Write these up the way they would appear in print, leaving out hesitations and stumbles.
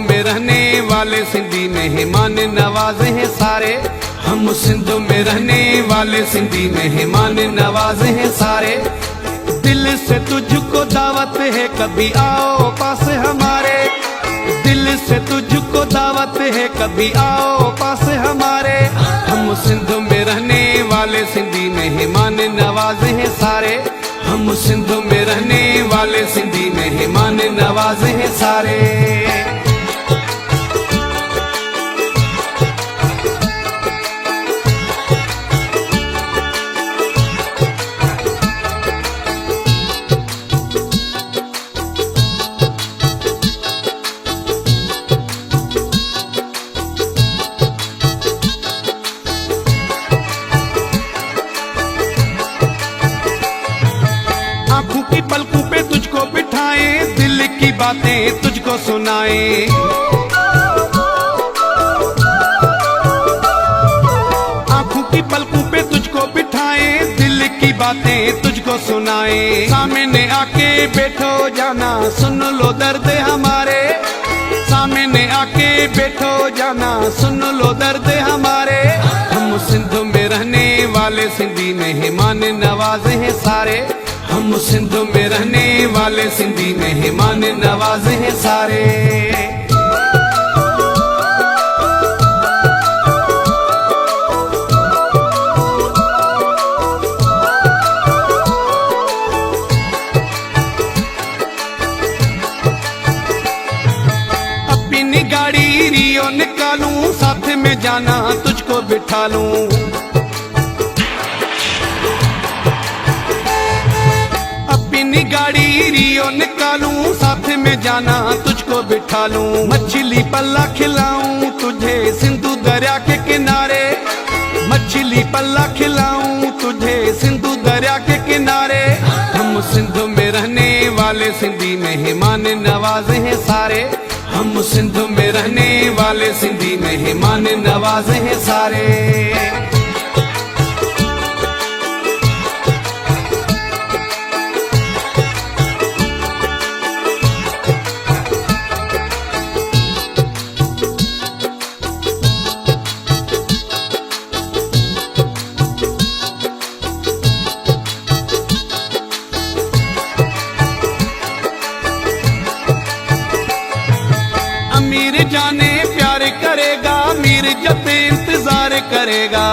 में रहने वाले सिंधी मेहमान नवाज हैं सारे। हम सिंध में रहने वाले सिंधी मेहमान नवाज हैं सारे। दिल से तुझको दावत है कभी आओ पास हमारे। दिल से तुझको दावत है कभी आओ पास हमारे। हम सिंध में रहने वाले सिंधी मेहमान नवाज हैं सारे। हम सिंध में रहने वाले सिंधी मेहमान नवाज हैं सारे। आंखों की पलकों पे तुझको बिठाए, दिल की बातें तुझको सुनाए। आंखों की पलकों पे तुझको बिठाए, दिल की बातें तुझको सुनाए। सामने आके बैठो जाना सुन लो दर्द हमारे। सामने आके बैठो जाना सुन लो दर्द हमारे। हम सिंध में रहने वाले सिंधी मेहमान नवाज हैं सारे। हम सिंध में रहने वाले सिंधी मेहमान नवाज हैं सारे। अपनी गाड़ी रियो निकालूं, साथ में जाना तुझको बिठा लूं। अपनी गाड़ी रियो निकालूं, साथ में जाना तुझको बिठा लूं। मछली पल्ला खिलाऊं तुझे सिंधु दरिया के किनारे। मछली पल्ला खिलाऊं तुझे सिंधु दरिया के किनारे। हम सिंध में रहने वाले सिंधी मेहमान नवाज हैं सारे। हम सिंध में रहने वाले सिंधी मेहमान नवाज हैं सारे। अमीर जाने प्यार करेगा, मीर जब इंतजार करेगा।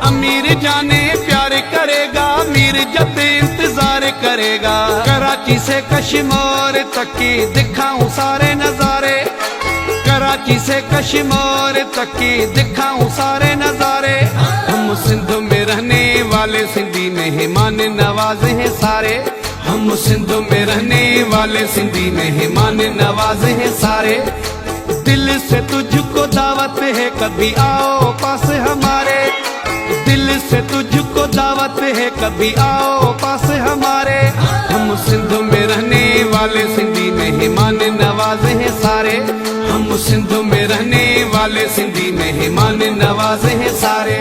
अमीर जाने प्यार करेगा, मीर जब इंतजार करेगा। कराची से कश्मीर तक की दिखाऊं सारे नजारे। कराची से कश्मीर तक की दिखाऊं सारे नजारे। हम सिंध में रहने वाले सिंधी मेहमान नवाज हैं सारे। हम सिंध में रहने वाले सिंधी मेहमान नवाज हैं सारे। दिल से तुझको दावत है कभी आओ पास हमारे। दिल से तुझको दावत है कभी आओ पास हमारे। हम सिंध में रहने वाले सिंधी मेहमान नवाज हैं सारे। हम सिंध में रहने वाले सिंधी मेहमान नवाज हैं सारे।